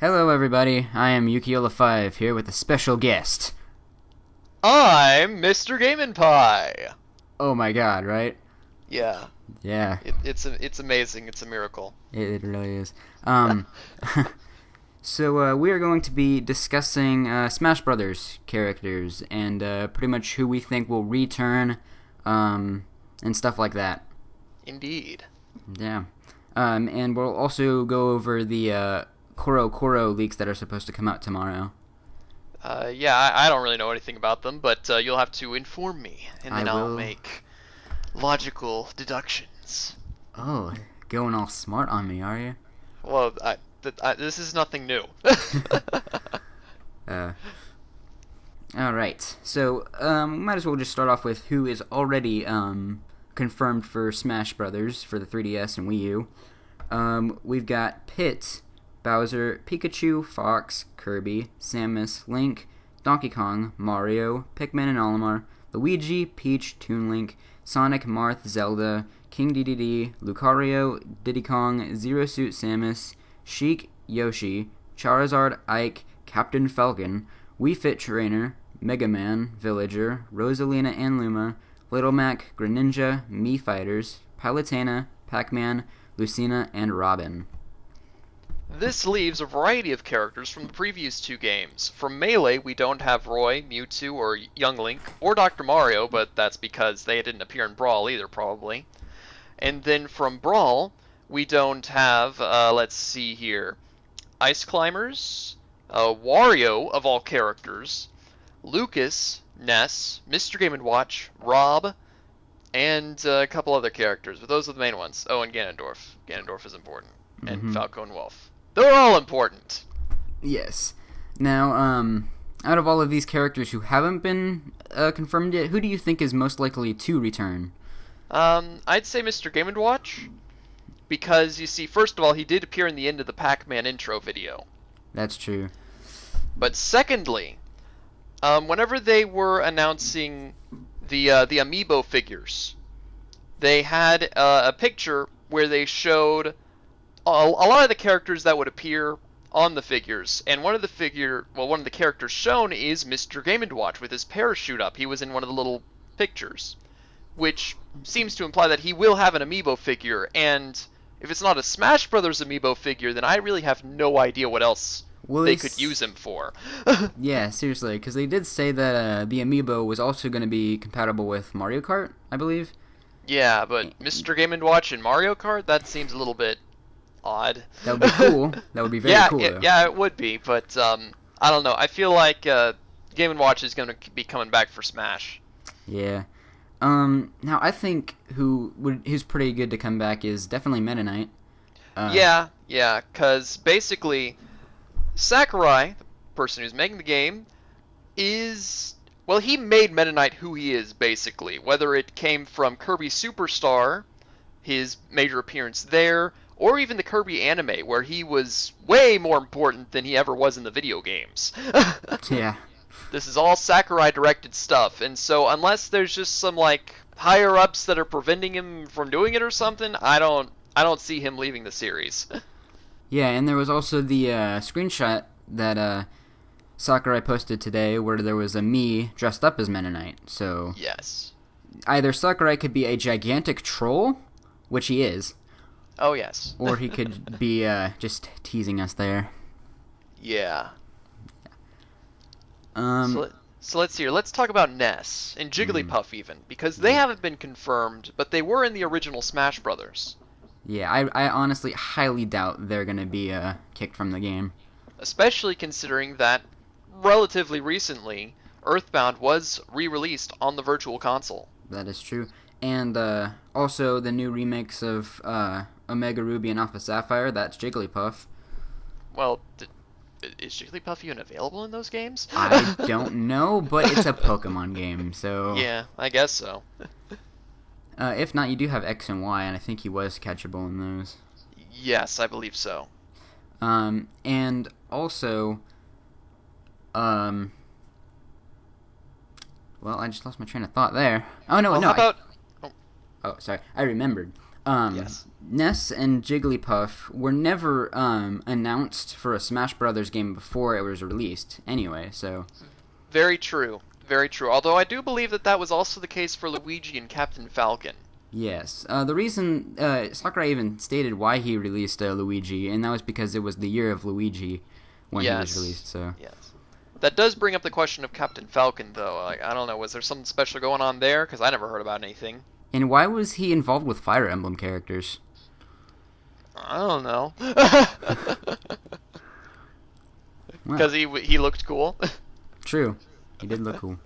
Hello, everybody. I am Yukiola5 here with a special guest. I'm Mr. Game Pie. Oh my god, right? Yeah, Yeah, it's amazing. It's a miracle. it really is. Um, so we are going to be discussing Smash Brothers characters and pretty much who we think will return, and stuff like that. Indeed. Yeah. And we'll also go over the Coro Coro leaks that are supposed to come out tomorrow. Yeah, I don't really know anything about them, but you'll have to inform me, and I then I'll will. make logical deductions. Oh, going all smart on me, are you? Well, this is nothing new. Uh, all right. So, might as well just start off with who is already confirmed for Smash Brothers for the 3DS and Wii U. We've got Pit, Bowser, Pikachu, Fox, Kirby, Samus, Link, Donkey Kong, Mario, Pikmin and Olimar, Luigi, Peach, Toon Link, Sonic, Marth, Zelda, King Dedede, Lucario, Diddy Kong, Zero Suit Samus, Sheik, Yoshi, Charizard, Ike, Captain Falcon, Wii Fit Trainer, Mega Man, Villager, Rosalina and Luma, Little Mac, Greninja, Mii Fighters, Palutena, Pac-Man, Lucina, and Robin. This leaves a variety of characters from the previous two games. From Melee, we don't have Roy, Mewtwo, or Young Link, or Dr. Mario, but that's because they didn't appear in Brawl either, probably. And then from Brawl, we don't have, let's see here, Ice Climbers, Wario, of all characters, Lucas, Ness, Mr. Game & Watch, Rob, and a couple other characters, but those are the main ones. Oh, and Ganondorf. Ganondorf is important. And Falco and Wolf. They're all important. Yes. Now, out of all of these characters who haven't been confirmed yet, who do you think is most likely to return? I'd say Mr. Game & Watch, because you see, first of all, he did appear in the end of the Pac-Man intro video. That's true. But secondly, whenever they were announcing the amiibo figures, they had a picture where they showed a lot of the characters that would appear on the figures, and one of the characters shown is Mr. Game & Watch with his parachute up. He was in one of the little pictures, which seems to imply that he will have an amiibo figure, and if it's not a Smash Brothers amiibo figure, then I really have no idea what else they could use him for. Yeah, seriously, because they did say that the amiibo was also going to be compatible with Mario Kart, I believe. Yeah, but Mr. Game & Watch and Mario Kart, that seems a little bit odd. That would be cool. That would be very cool, though. Yeah, it would be, but I don't know. I feel like Game & Watch is going to be coming back for Smash. Yeah. Now I think who's pretty good to come back is definitely Meta Knight. Yeah, because basically Sakurai, the person who's making the game, he made Meta Knight who he is, basically. Whether it came from Kirby Superstar, his major appearance there, or even the Kirby anime, where he was way more important than he ever was in the video games. Yeah. This is all Sakurai-directed stuff, and so unless there's just some, higher-ups that are preventing him from doing it or something, I don't see him leaving the series. Yeah, and there was also the screenshot that Sakurai posted today where there was a Mii dressed up as Meta Knight. So Yes. either Sakurai could be a gigantic troll, which he is, Oh, yes. or he could be just teasing us there. Yeah. Um, So let's see here. Let's talk about Ness and Jigglypuff even, because they haven't been confirmed, but they were in the original Smash Brothers. yeah, I honestly highly doubt they're going to be kicked from the game. Especially considering that relatively recently, Earthbound was re-released on the Virtual Console. That is true. And also the new remix of Omega Ruby and Alpha Sapphire, that's Jigglypuff. Well, is Jigglypuff even available in those games? I don't know, but it's a Pokemon game, so... Yeah, I guess so. If not, you do have X and Y, and I think he was catchable in those. Yes, I believe so. And also, well, I just lost my train of thought there. Oh, no, Well, no. how about... Oh, sorry. I remembered. Yes. Ness and Jigglypuff were never announced for a Smash Brothers game before it was released. Anyway, so Very true. Very true. Although I do believe that was also the case for Luigi and Captain Falcon. yes, the reason Sakurai even stated why he released Luigi, and that was because it was the year of Luigi when he was released. So yes. That does bring up the question of Captain Falcon, though. Like, I don't know, was there something special going on there? Because I never heard about anything. And why was he involved with Fire Emblem characters? I don't know. Well, Because he looked cool. true, he did look cool.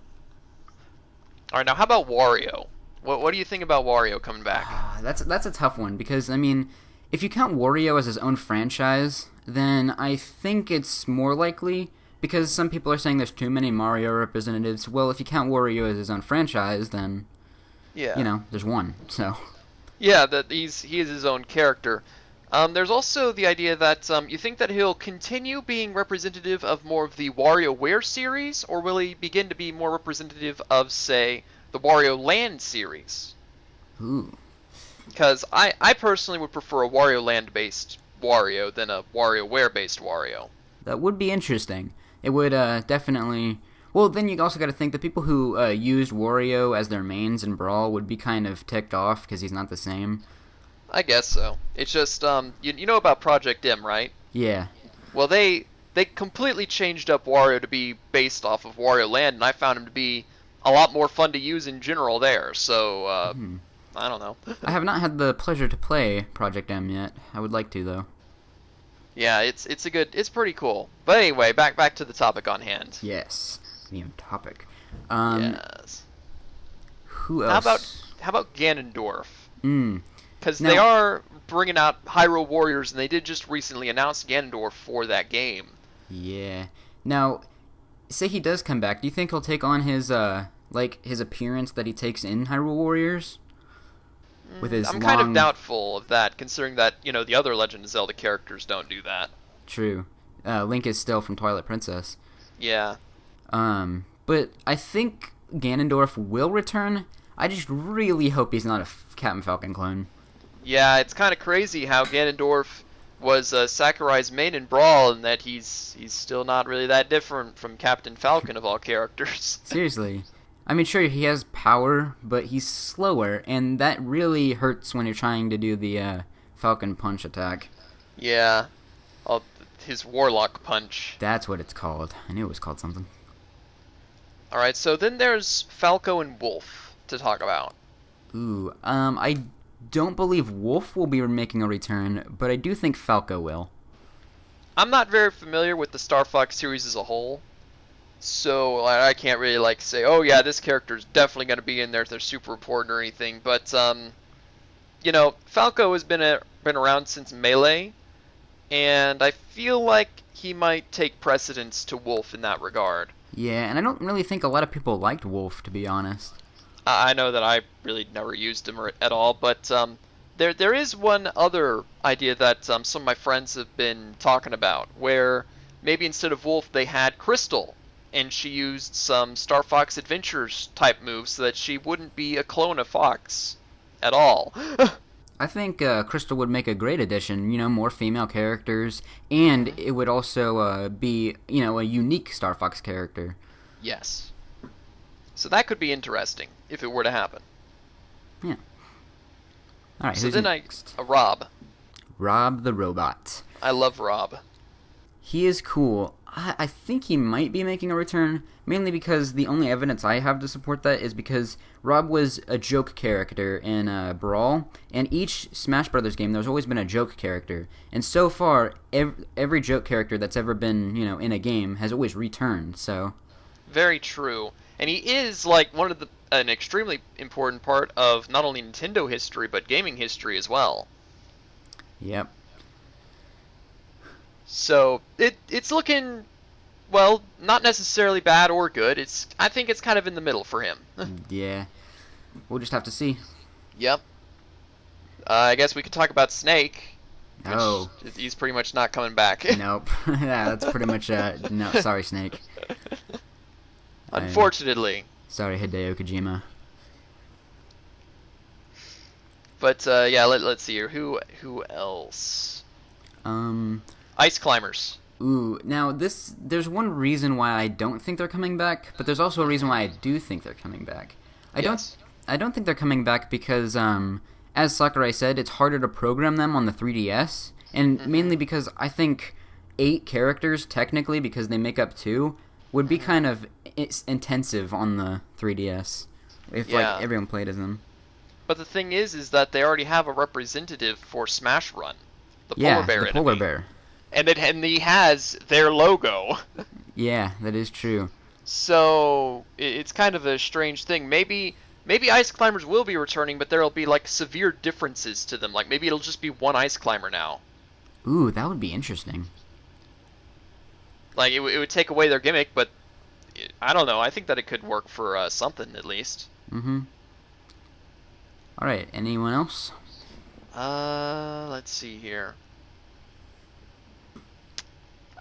All right, now how about Wario? What do you think about Wario coming back? That's a tough one because I mean, if you count Wario as his own franchise, then I think it's more likely. Because some people are saying there's too many Mario representatives. Well, if you count Wario as his own franchise, then Yeah. There's one. So Yeah, that he is his own character. There's also the idea that you think that he'll continue being representative of more of the WarioWare series, or will he begin to be more representative of, say, the Wario Land series? ooh, Because I personally would prefer a Wario Land-based Wario than a WarioWare-based Wario. that would be interesting. It would definitely. Well, then you also got to think the people who used Wario as their mains in Brawl would be kind of ticked off because he's not the same. I guess so. It's just you know about Project M, right? Yeah. Well, they completely changed up Wario to be based off of Wario Land, and I found him to be a lot more fun to use in general there. So I don't know. I have not had the pleasure to play Project M yet. I would like to though. Yeah, it's pretty cool. But anyway, back to the topic on hand. Yes. The topic. Yes. Who else? How about Ganondorf? Mm. Because Now- they are bringing out Hyrule Warriors, and they did just recently announce Ganondorf for that game. Yeah. Now, say he does come back. Do you think he'll take on his his appearance that he takes in Hyrule Warriors? With his I'm long... kind of doubtful of that, considering that the other Legend of Zelda characters don't do that. True. Link is still from Twilight Princess. Yeah. But I think Ganondorf will return. I just really hope he's not a Captain Falcon clone. Yeah, it's kind of crazy how Ganondorf was Sakurai's main in Brawl, and that he's still not really that different from Captain Falcon of all characters. Seriously. I mean, sure, he has power, but he's slower, and that really hurts when you're trying to do the Falcon Punch attack. Yeah. His Warlock Punch. That's what it's called. I knew it was called something. Alright, so then there's Falco and Wolf to talk about. Ooh, I don't believe Wolf will be making a return, but I do think Falco will. I'm not very familiar with the Star Fox series as a whole, so I can't really say, oh yeah, this character's definitely going to be in there if they're super important or anything. But Falco has been around since Melee, and I feel like he might take precedence to Wolf in that regard. Yeah, and I don't really think a lot of people liked Wolf, to be honest. I know that I really never used him at all, but there is one other idea that some of my friends have been talking about, where maybe instead of Wolf they had Crystal, and she used some Star Fox Adventures type moves so that she wouldn't be a clone of Fox at all. I think Crystal would make a great addition, more female characters, and it would also be, a unique Star Fox character. Yes. So that could be interesting, if it were to happen. Yeah. Alright, So who's then next? Rob. Rob the Robot. I love Rob. He is cool. I think he might be making a return, mainly because the only evidence I have to support that is because Rob was a joke character in Brawl, and each Smash Brothers game there's always been a joke character. And so far, every joke character that's ever been, in a game has always returned, so... Very true. And he is one of an extremely important part of not only Nintendo history but gaming history as well. Yep. So it's looking, well, not necessarily bad or good. I think it's kind of in the middle for him. Yeah. We'll just have to see. Yep. I guess we could talk about Snake. Oh. He's pretty much not coming back. Nope. Yeah, that's pretty much no, sorry, Snake. Unfortunately. Sorry, Hideo Kojima. But yeah, let's see here. Who else? Um, Ice climbers. Ooh, now there's one reason why I don't think they're coming back, but there's also a reason why I do think they're coming back. Yes. I don't think they're coming back because as Sakurai said, it's harder to program them on the 3DS, and mainly because I think 8 characters technically, because they make up 2, would be kind of intensive on the 3DS if like everyone played as them. But the thing is that they already have a representative for Smash Run, the polar bear the polar bear. And he has their logo. Yeah, that is true. So it's kind of a strange thing. Maybe ice climbers will be returning, but there'll be like severe differences to them. Like maybe it'll just be one ice climber now. Ooh, that would be interesting. Like it would take away their gimmick, but I don't know. I think that it could work for something at least. Mm-hmm. All right. Anyone else? Let's see here.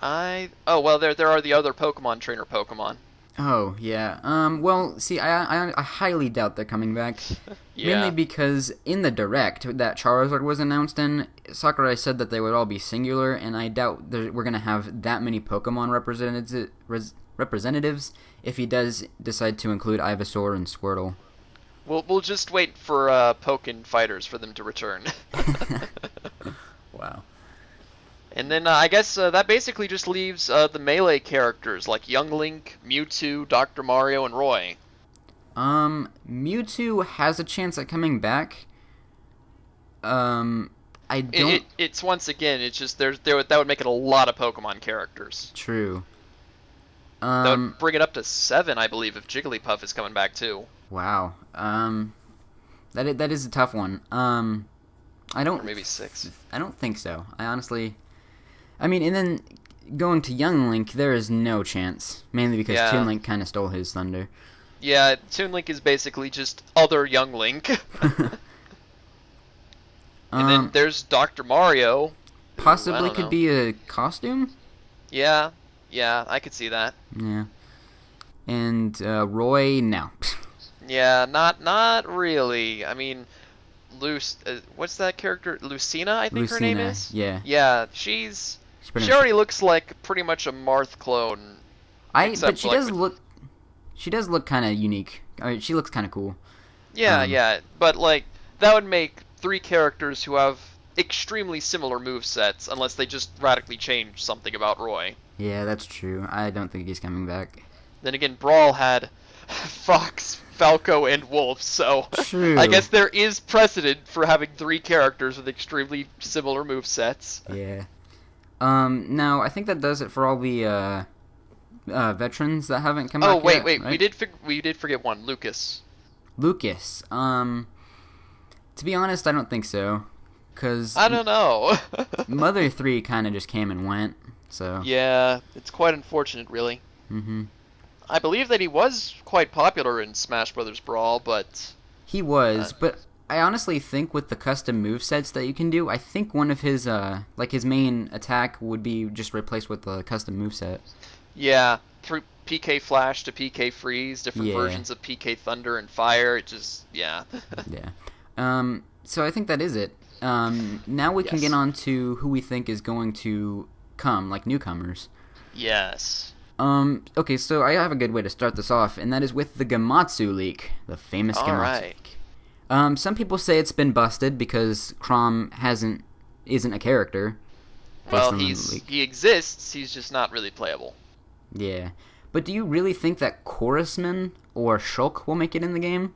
Oh well, there are the other Pokemon trainer Pokemon. Oh yeah. Well, see, I highly doubt they're coming back. Yeah. Mainly because in the direct that Charizard was announced in, Sakurai said that they would all be singular, and I doubt we're gonna have that many Pokemon representatives if he does decide to include Ivysaur and Squirtle. We'll just wait for Pokken fighters for them to return. Wow. And then I guess that basically just leaves the Melee characters like Young Link, Mewtwo, Dr. Mario, and Roy. Mewtwo has a chance at coming back. I don't. It's once again, it's just that would make it a lot of Pokemon characters. True. That would bring it up to 7, I believe, if Jigglypuff is coming back too. Wow. That is a tough one. I don't. Or maybe 6. I don't think so. I mean, and then going to Young Link, there is no chance. Mainly because Toon Link kind of stole his thunder. Yeah, Toon Link is basically just other Young Link. And then there's Dr. Mario. Possibly could be a costume? Yeah, I could see that. Yeah. And Roy, no. Yeah, not really. I mean, what's that character? Lucina, I think her name is? Yeah. Yeah, she already looks like pretty much a Marth clone. But she does look kind of unique. She looks kind of cool. Yeah, but like that would make 3 characters who have extremely similar movesets unless they just radically change something about Roy. Yeah, that's true. I don't think he's coming back. Then again, Brawl had Fox, Falco, and Wolf, so true. I guess there is precedent for having 3 characters with extremely similar movesets. Yeah. Now I think that does it for all the veterans that haven't come back yet. Wait, right? we did forget one, Lucas. Lucas. To be honest, I don't think so. Cause I don't know. Mother 3 kind of just came and went, so. Yeah, it's quite unfortunate, really. Mm-hmm. I believe that he was quite popular in Smash Brothers Brawl, but... He was, but I honestly think with the custom movesets that you can do, I think one of his, his main attack would be just replaced with the custom moveset. Yeah, through PK Flash to PK Freeze, different versions of PK Thunder and Fire, it just, yeah. Yeah. So I think that is it. Now we can get on to who we think is going to come, like newcomers. Yes. Okay, so I have a good way to start this off, and that is with the Gamatsu leak, the famous Gamatsu leak. Some people say it's been busted because Chrom isn't a character. Well, he exists, he's just not really playable. Yeah. But do you really think that Chorusman or Shulk will make it in the game?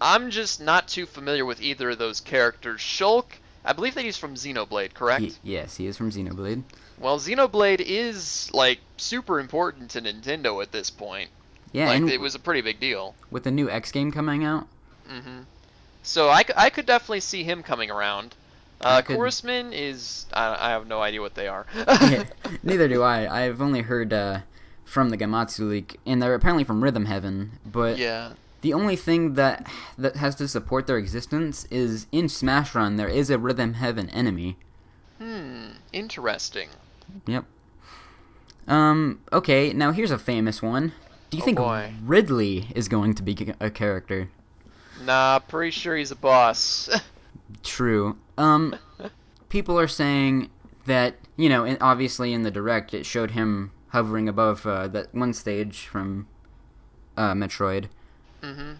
I'm just not too familiar with either of those characters. Shulk, I believe that he's from Xenoblade, correct? Yes, he is from Xenoblade. Well, Xenoblade is, like, super important to Nintendo at this point. Yeah, like, it was a pretty big deal. With the new X game coming out? Mm-hmm. So I could definitely see him coming around. Chorusman is... I have no idea what they are. Yeah, neither do I. I've only heard from the Gamatsu leak, and they're apparently from Rhythm Heaven, but... Yeah. The only thing that has to support their existence is in Smash Run there is a Rhythm Heaven enemy. Interesting. Yep. Okay, now here's a famous one. Do you think boy. Ridley is going to be a character? Nah, pretty sure he's a boss. True. People are saying that, obviously in the Direct it showed him hovering above that one stage from Metroid. Mm-hmm.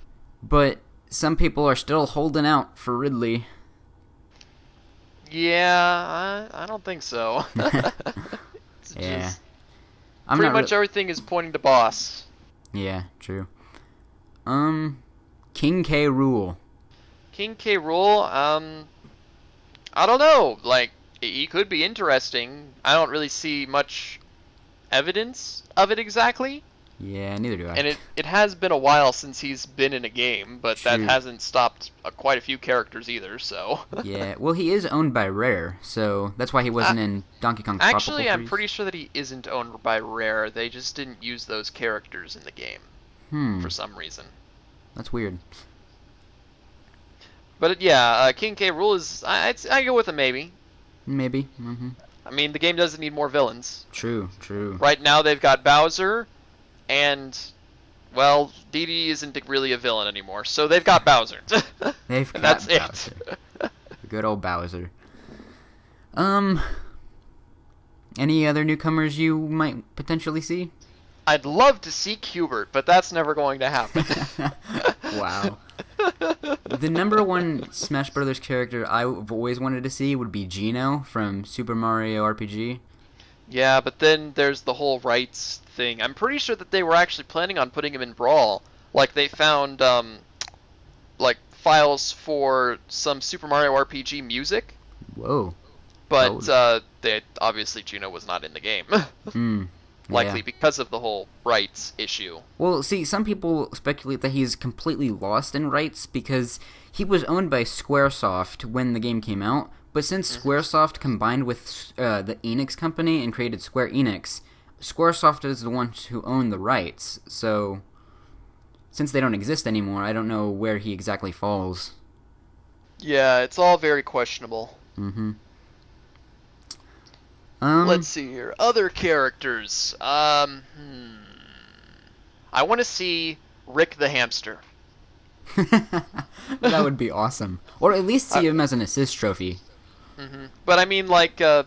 But some people are still holding out for Ridley. Yeah, I don't think so. Yeah. Pretty much everything is pointing to boss. Yeah, true. King K. Rool. King K. Rool, I don't know. Like, he could be interesting. I don't really see much evidence of it exactly. Yeah, neither do I. And it has been a while since he's been in a game, but True. that hasn't stopped quite a few characters either, so... Yeah, well, he is owned by Rare, so that's why he wasn't in Donkey Kong Tropical Actually, I'm Freeze. pretty sure that he isn't owned by Rare. They just didn't use those characters in the game for some reason. That's weird. But yeah, King K. Rool is... I go with a maybe. Maybe. Mm-hmm. I mean, the game doesn't need more villains. True. Right now they've got Bowser, and, well, Dee Dee isn't really a villain anymore, so they've got Bowser. They've got That's Bowser. it. Good old Bowser. Any other newcomers you might potentially see? I'd love to see Qbert, but that's never going to happen. Wow. The number one Smash Brothers character I've always wanted to see would be Geno from Super Mario RPG. Yeah, but then there's the whole rights thing. I'm pretty sure that they were actually planning on putting him in Brawl. Like, they found, like, files for some Super Mario RPG music. Whoa. But, obviously Geno was not in the game. Likely because of the whole rights issue. Well, see, some people speculate that he's completely lost in rights because he was owned by Squaresoft when the game came out, but since Squaresoft combined with the Enix company and created Square Enix, Squaresoft is the ones who own the rights, so since they don't exist anymore, I don't know where he exactly falls. Yeah, it's all very questionable. Mm-hmm. Let's see here. Other characters. I want to see Rick the Hamster. That would be awesome. Or at least see him as an assist trophy. But I mean, like, one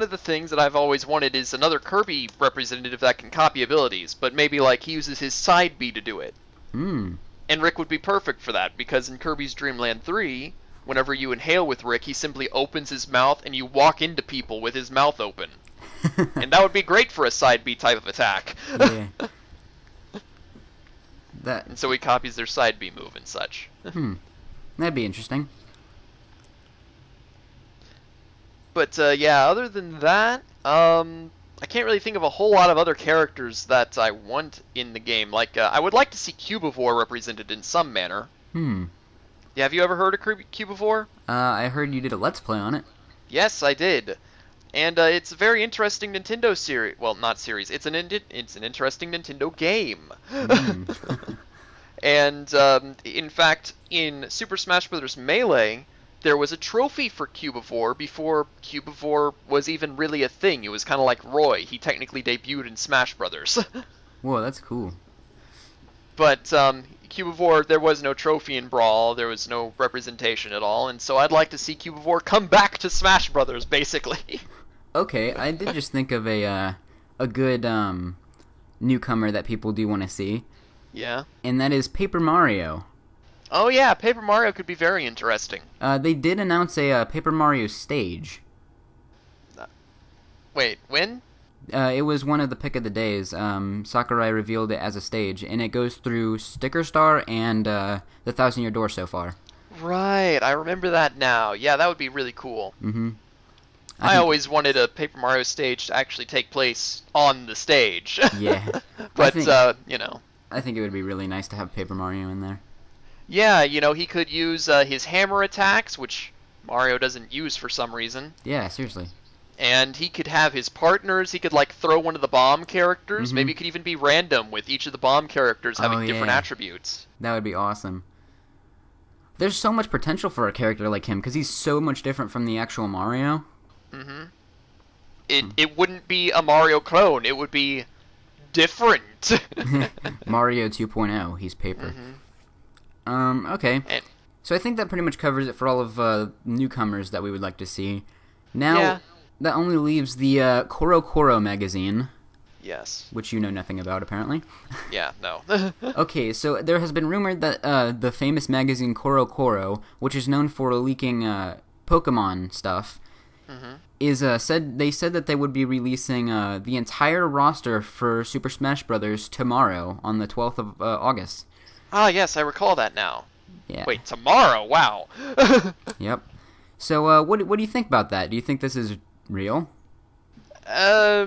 of the things that I've always wanted is another Kirby representative that can copy abilities, but maybe, like, he uses his side B to do it. And Rick would be perfect for that, because in Kirby's Dream Land 3... whenever you inhale with Rick, he simply opens his mouth and you walk into people with his mouth open. And that would be great for a side B type of attack. Yeah. And so he copies their side B move and such. That'd be interesting. But yeah, other than that, I can't really think of a whole lot of other characters that I want in the game. Like, I would like to see Cubivore represented in some manner. Yeah, have you ever heard of Cubivore? I heard you did a Let's Play on it. Yes, I did. And it's a very interesting Nintendo series. Well, not series. It's an interesting Nintendo game. And in fact, in Super Smash Bros. Melee, there was a trophy for Cubivore before Cubivore was even really a thing. It was kind of like Roy. He technically debuted in Smash Bros. Whoa, that's cool. But Cubivore, there was no trophy in Brawl. There was no representation at all. And so I'd like to see Cubivore come back to Smash Bros. Basically. Okay, I did just think of a good newcomer that people do want to see. Yeah. And that is Paper Mario. Oh yeah, Paper Mario could be very interesting. They did announce a Paper Mario stage. Wait, when? It was one of the pick of the days. Sakurai revealed it as a stage, and it goes through Sticker Star and the 1,000-Year Door so far. Right, I remember that now. Yeah, that would be really cool. I always wanted a Paper Mario stage to actually take place on the stage. Yeah. But, I think it would be really nice to have Paper Mario in there. Yeah, he could use his hammer attacks, which Mario doesn't use for some reason. Yeah, seriously. And he could have his partners. He could, like, throw one of the bomb characters. Maybe it could even be random with each of the bomb characters having different attributes. That would be awesome. There's so much potential for a character like him, because he's so much different from the actual Mario. It wouldn't be a Mario clone. It would be different. Mario 2.0. He's Paper. Okay. And So I think that pretty much covers it for all of newcomers that we would like to see. Now, yeah. that only leaves the Coro Coro magazine, Yes. which you know nothing about, apparently. Yeah, no. Okay, so there has been rumored that the famous magazine Coro Coro, which is known for leaking Pokemon stuff, is said that they would be releasing the entire roster for Super Smash Bros. Tomorrow on the 12th of August. Ah, yes, I recall that now. Yeah. Wait, tomorrow? Wow. Yep. So what do you think about that? Do you think this is real? I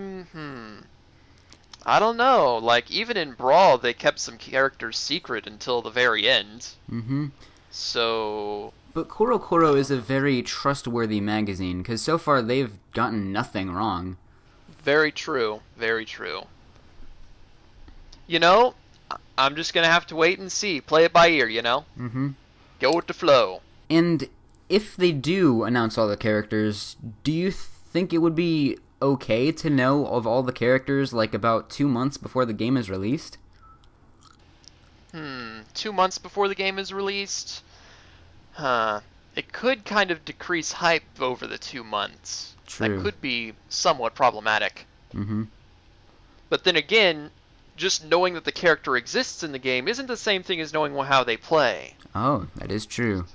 don't know. Like, even in Brawl, they kept some characters secret until the very end. Mm-hmm. So... But Coro Coro is a very trustworthy magazine, because so far they've gotten nothing wrong. Very true. Very true. You know, I'm just gonna have to wait and see. Play it by ear, you know? Mm-hmm. Go with the flow. And if they do announce all the characters, do you think it would be okay to know of all the characters, like, about 2 months before the game is released? 2 months before the game is released? Huh. It could kind of decrease hype over the 2 months. True. That could be somewhat problematic. Mm-hmm. But then again, just knowing that the character exists in the game isn't the same thing as knowing how they play. Oh, that is true.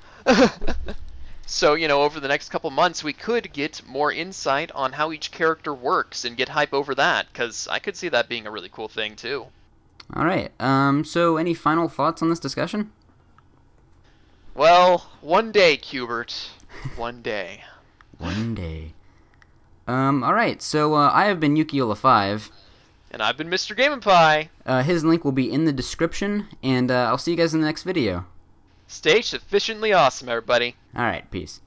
So, you know, over the next couple months, we could get more insight on how each character works and get hype over that, because I could see that being a really cool thing, too. Alright, so any final thoughts on this discussion? Well, one day, Cubert. One day. One day. Alright, so I have been Yukiola5. And I've been Mr. Game & Pie. His link will be in the description, and I'll see you guys in the next video. Stay sufficiently awesome, everybody. Alright, peace.